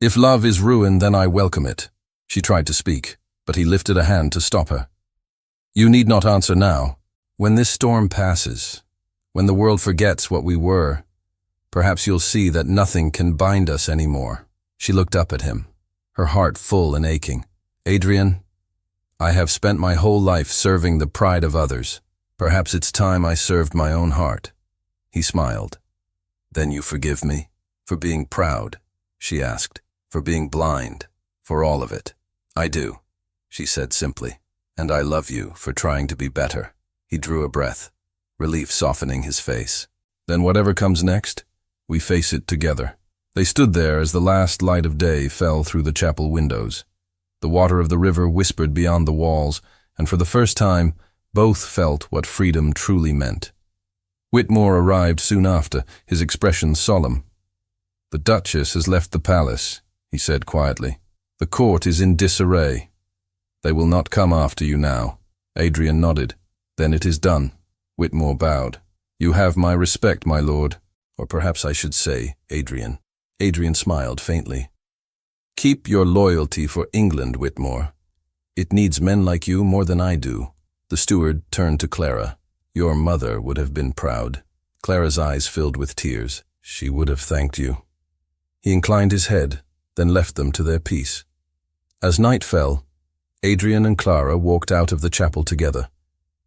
Speaker 1: If love is ruin, then I welcome it. She tried to speak, but he lifted a hand to stop her. You need not answer now. When this storm passes, when the world forgets what we were, perhaps you'll see that nothing can bind us anymore. She looked up at him, her heart full and aching. Adrian, I have spent my whole life serving the pride of others. Perhaps it's time I served my own heart. He smiled. Then you forgive me? For being proud? She asked. For being blind? For all of it? I do, she said simply. And I love you for trying to be better. He drew a breath, relief softening his face. Then whatever comes next, we face it together. They stood there as the last light of day fell through the chapel windows. The water of the river whispered beyond the walls, and for the first time, both felt what freedom truly meant. Whitmore arrived soon after, his expression solemn. The Duchess has left the palace, he said quietly. The court is in disarray. They will not come after you now. Adrian nodded. Then it is done. Whitmore bowed. You have my respect, my lord. Or perhaps I should say, Adrian. Adrian smiled faintly. Keep your loyalty for England, Whitmore. It needs men like you more than I do. The steward turned to Clara. Your mother would have been proud. Clara's eyes filled with tears. She would have thanked you. He inclined his head, then left them to their peace. As night fell, Adrian and Clara walked out of the chapel together,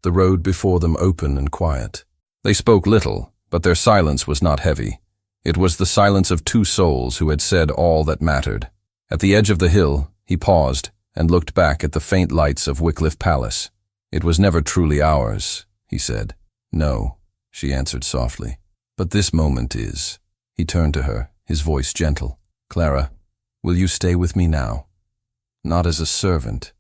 Speaker 1: the road before them open and quiet. They spoke little, but their silence was not heavy. It was the silence of two souls who had said all that mattered. At the edge of the hill, he paused and looked back at the faint lights of Wycliffe Palace. It was never truly ours, he said. No, she answered softly. But this moment is. He turned to her, his voice gentle. Clara, will you stay with me now? Not as a servant,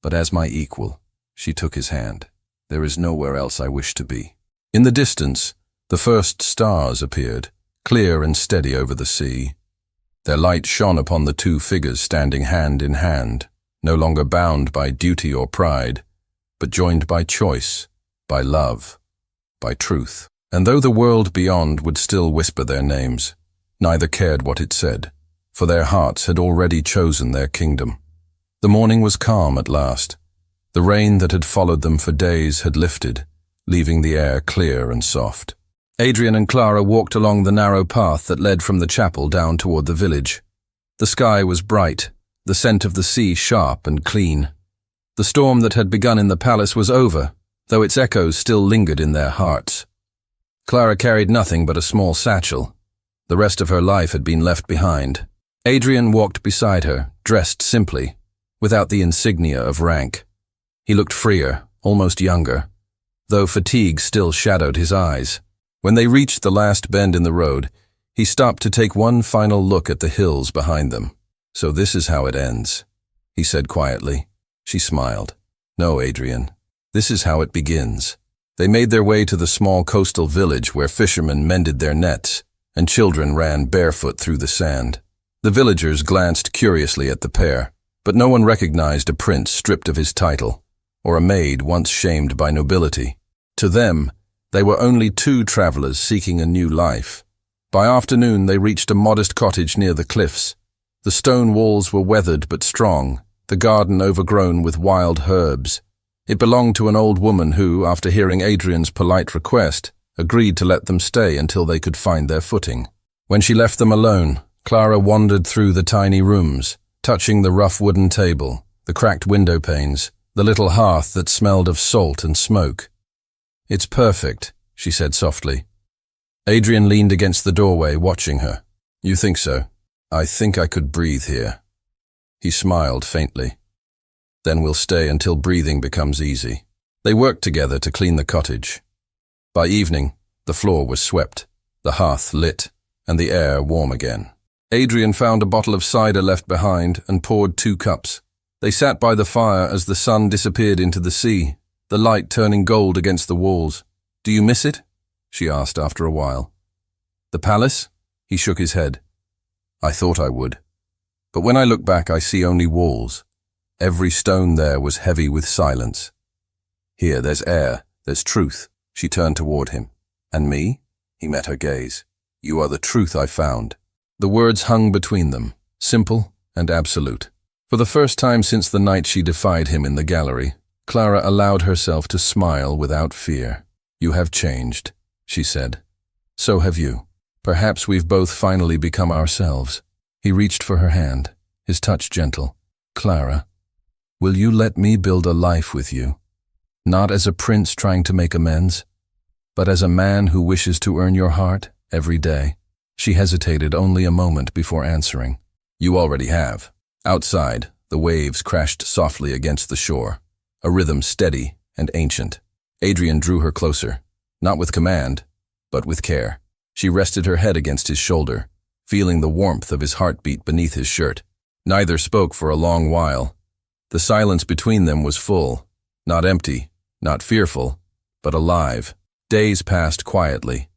Speaker 1: but as my equal. She took his hand. There is nowhere else I wish to be. In the distance, the first stars appeared, clear and steady over the sea. Their light shone upon the two figures standing hand in hand, no longer bound by duty or pride, but joined by choice, by love, by truth. And though the world beyond would still whisper their names, neither cared what it said, for their hearts had already chosen their kingdom. The morning was calm at last. The rain that had followed them for days had lifted, leaving the air clear and soft. Adrian and Clara walked along the narrow path that led from the chapel down toward the village. The sky was bright, the scent of the sea sharp and clean. The storm that had begun in the palace was over, though its echoes still lingered in their hearts. Clara carried nothing but a small satchel. The rest of her life had been left behind. Adrian walked beside her, dressed simply, without the insignia of rank. He looked freer, almost younger, though fatigue still shadowed his eyes. When they reached the last bend in the road, he stopped to take one final look at the hills behind them. So this is how it ends, he said quietly. She smiled. No, Adrian, this is how it begins. They made their way to the small coastal village where fishermen mended their nets and children ran barefoot through the sand. The villagers glanced curiously at the pair, but no one recognized a prince stripped of his title, or a maid once shamed by nobility. To them, they were only two travelers seeking a new life. By afternoon, they reached a modest cottage near the cliffs. The stone walls were weathered but strong, the garden overgrown with wild herbs. It belonged to an old woman who, after hearing Adrian's polite request, agreed to let them stay until they could find their footing. When she left them alone, Clara wandered through the tiny rooms, touching the rough wooden table, the cracked window panes, the little hearth that smelled of salt and smoke. It's perfect, she said softly. Adrian leaned against the doorway, watching her. You think so? I think I could breathe here. He smiled faintly. Then we'll stay until breathing becomes easy. They worked together to clean the cottage. By evening, the floor was swept, the hearth lit, and the air warm again. Adrian found a bottle of cider left behind and poured 2 cups. They sat by the fire as the sun disappeared into the sea, the light turning gold against the walls. Do you miss it? She asked after a while. The palace? He shook his head. I thought I would. But when I look back, I see only walls. Every stone there was heavy with silence. Here, there's air, there's truth. She turned toward him. And me? He met her gaze. You are the truth I found. The words hung between them, simple and absolute. For the first time since the night she defied him in the gallery, Clara allowed herself to smile without fear. You have changed, she said. So have you. Perhaps we've both finally become ourselves. He reached for her hand, his touch gentle. Clara, will you let me build a life with you? Not as a prince trying to make amends, but as a man who wishes to earn your heart every day. She hesitated only a moment before answering. You already have. Outside, the waves crashed softly against the shore, a rhythm steady and ancient. Adrian drew her closer, not with command, but with care. She rested her head against his shoulder, feeling the warmth of his heartbeat beneath his shirt. Neither spoke for a long while. The silence between them was full, not empty, not fearful, but alive. Days passed quietly.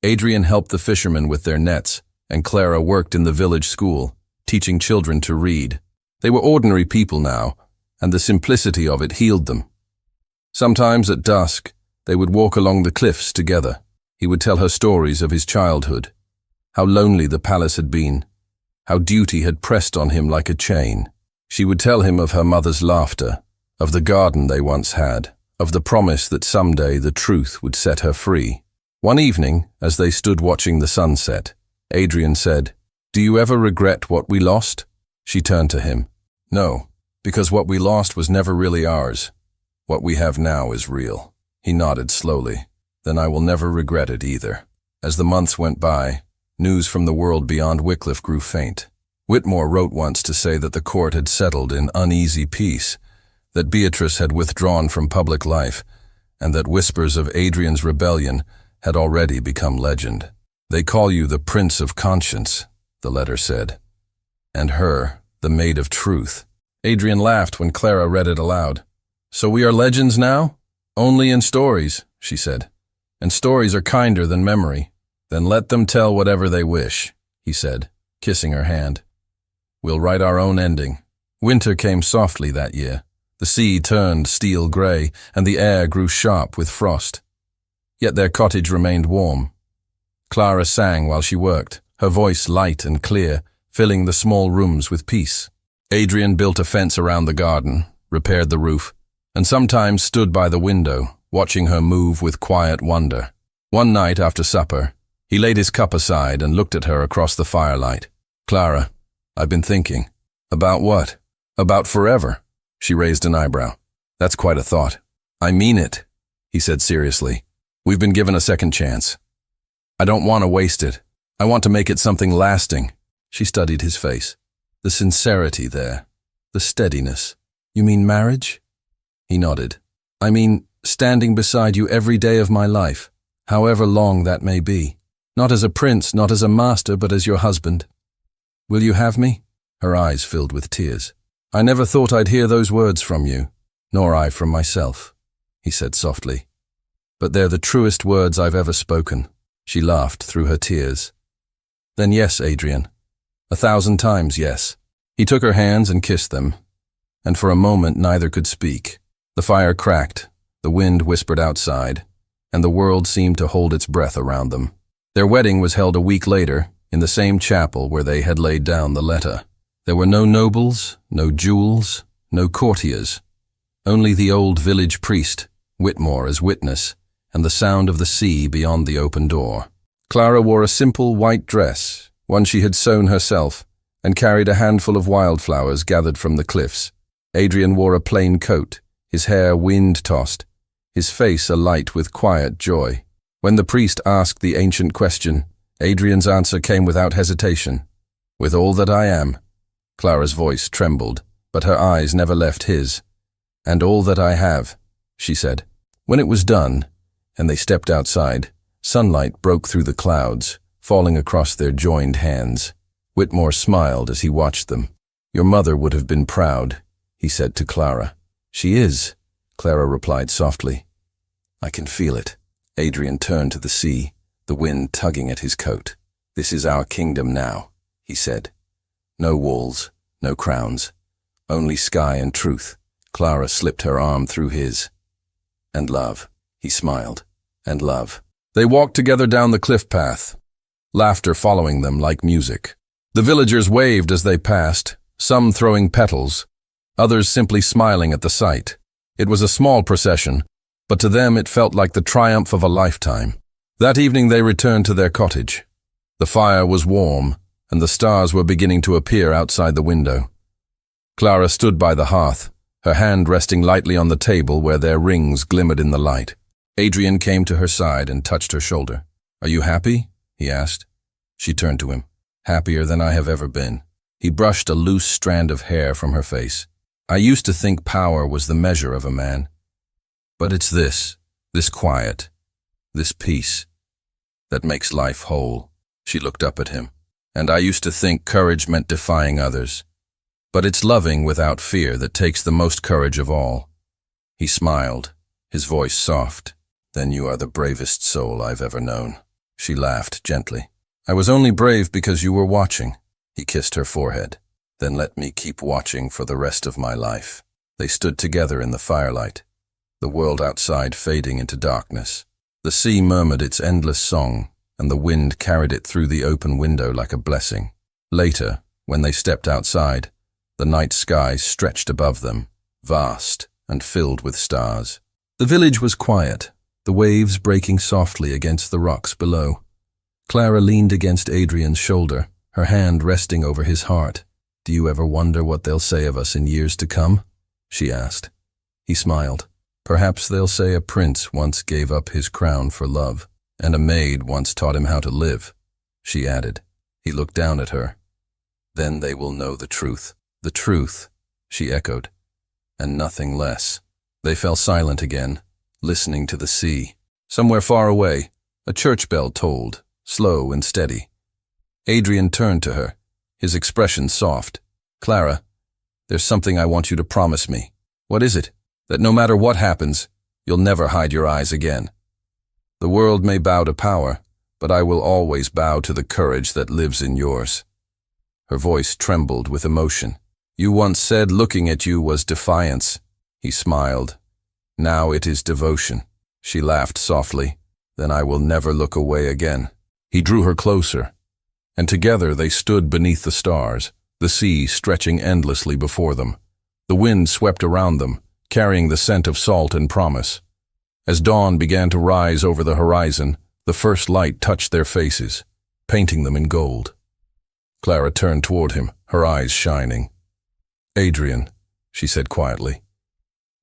Speaker 1: Adrian helped the fishermen with their nets, and Clara worked in the village school, teaching children to read. They were ordinary people now, and the simplicity of it healed them. Sometimes at dusk, they would walk along the cliffs together. He would tell her stories of his childhood, how lonely the palace had been, how duty had pressed on him like a chain. She would tell him of her mother's laughter, of the garden they once had, of the promise that someday the truth would set her free. One evening, as they stood watching the sunset, Adrian said, Do you ever regret what we lost? She turned to him. No, because what we lost was never really ours. What we have now is real. He nodded slowly. Then I will never regret it either. As the months went by, news from the world beyond Wycliffe grew faint. Whitmore wrote once to say that the court had settled in uneasy peace, that Beatrice had withdrawn from public life, and that whispers of Adrian's rebellion had already become legend. "They call you the Prince of Conscience," the letter said, "and her, the Maid of Truth." Adrian laughed when Clara read it aloud. "So we are legends now? Only in stories," she said. "And stories are kinder than memory." "Then let them tell whatever they wish," he said, kissing her hand. "We'll write our own ending." Winter came softly that year. The sea turned steel gray, and the air grew sharp with frost. Yet their cottage remained warm. Clara sang while she worked, her voice light and clear, filling the small rooms with peace. Adrian built a fence around the garden, repaired the roof, and sometimes stood by the window, watching her move with quiet wonder. One night after supper, he laid his cup aside and looked at her across the firelight. "Clara, I've been thinking." "About what?" "About forever." She raised an eyebrow. "That's quite a thought." "I mean it," he said seriously. "We've been given a second chance. I don't want to waste it. I want to make it something lasting." She studied his face. The sincerity there, the steadiness. "You mean marriage?" He nodded. "I mean standing beside you every day of my life, however long that may be. Not as a prince, not as a master, but as your husband. Will you have me?" Her eyes filled with tears. "I never thought I'd hear those words from you, nor I from myself," he said softly. "But they're the truest words I've ever spoken." She laughed through her tears. "Then yes, Adrian. 1,000 times yes." He took her hands and kissed them, and for a moment neither could speak. The fire cracked, the wind whispered outside, and the world seemed to hold its breath around them. Their wedding was held a week later, in the same chapel where they had laid down the letter. There were no nobles, no jewels, no courtiers, only the old village priest, Whitmore as witness, and the sound of the sea beyond the open door. Clara wore a simple white dress, one she had sewn herself, and carried a handful of wildflowers gathered from the cliffs. Adrian wore a plain coat, his hair wind-tossed, his face alight with quiet joy. When the priest asked the ancient question, Adrian's answer came without hesitation. "With all that I am." Clara's voice trembled, but her eyes never left his. "And all that I have," she said. When it was done, and they stepped outside, sunlight broke through the clouds, falling across their joined hands. Whitmore smiled as he watched them. "Your mother would have been proud," he said to Clara. "She is," Clara replied softly. "I can feel it." Adrian turned to the sea, the wind tugging at his coat. "This is our kingdom now," he said. "No walls, no crowns, only sky and truth." Clara slipped her arm through his. "And love," he smiled. "And love." They walked together down the cliff path, laughter following them like music. The villagers waved as they passed, some throwing petals, others simply smiling at the sight. It was a small procession, but to them it felt like the triumph of a lifetime. That evening they returned to their cottage. The fire was warm, and the stars were beginning to appear outside the window. Clara stood by the hearth, her hand resting lightly on the table where their rings glimmered in the light. Adrian came to her side and touched her shoulder. "Are you happy?" he asked. She turned to him. "Happier than I have ever been." He brushed a loose strand of hair from her face. "I used to think power was the measure of a man. But it's this quiet, this peace, that makes life whole." She looked up at him. "And I used to think courage meant defying others. But it's loving without fear that takes the most courage of all." He smiled, his voice soft. "Then you are the bravest soul I've ever known." She laughed gently. "I was only brave because you were watching." He kissed her forehead. "Then let me keep watching for the rest of my life." They stood together in the firelight, the world outside fading into darkness. The sea murmured its endless song, and the wind carried it through the open window like a blessing. Later, when they stepped outside, the night sky stretched above them, vast and filled with stars. The village was quiet, the waves breaking softly against the rocks below. Clara leaned against Adrian's shoulder, her hand resting over his heart. "Do you ever wonder what they'll say of us in years to come?" she asked. He smiled. "Perhaps they'll say a prince once gave up his crown for love, and a maid once taught him how to live," she added. He looked down at her. "Then they will know the truth." "The truth," she echoed. and nothing less. They fell silent again, listening to the sea. Somewhere far away, a church bell tolled, slow and steady. Adrian turned to her, his expression soft. "Clara, there's something I want you to promise me." "What is it?" "That no matter what happens, you'll never hide your eyes again. The world may bow to power, but I will always bow to the courage that lives in yours." Her voice trembled with emotion. "You once said looking at you was defiance." He smiled. "Now it is devotion." She laughed softly. "Then I will never look away again." He drew her closer, and together they stood beneath the stars, the sea stretching endlessly before them. The wind swept around them, carrying the scent of salt and promise. As dawn began to rise over the horizon, the first light touched their faces, painting them in gold. Clara turned toward him, her eyes shining. "Adrian," she said quietly,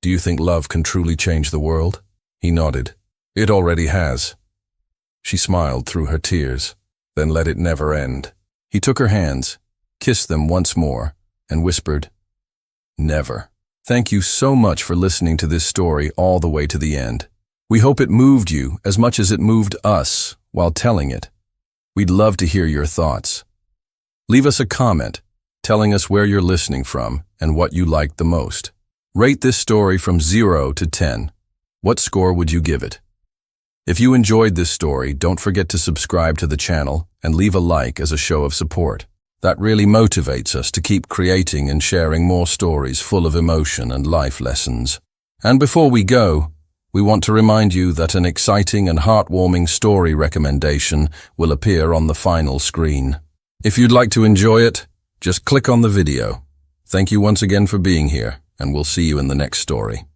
Speaker 1: "do you think love can truly change the world?" He nodded. "It already has." She smiled through her tears. "Then let it never end." He took her hands, kissed them once more, and whispered, "Never." Thank you so much for listening to this story all the way to the end. We hope it moved you as much as it moved us while telling it. We'd love to hear your thoughts. Leave us a comment telling us where you're listening from and what you liked the most. Rate this story from 0 to 10. What score would you give it? If you enjoyed this story, don't forget to subscribe to the channel and leave a like as a show of support. That really motivates us to keep creating and sharing more stories full of emotion and life lessons. And before we go, we want to remind you that an exciting and heartwarming story recommendation will appear on the final screen. If you'd like to enjoy it, just click on the video. Thank you once again for being here, and we'll see you in the next story.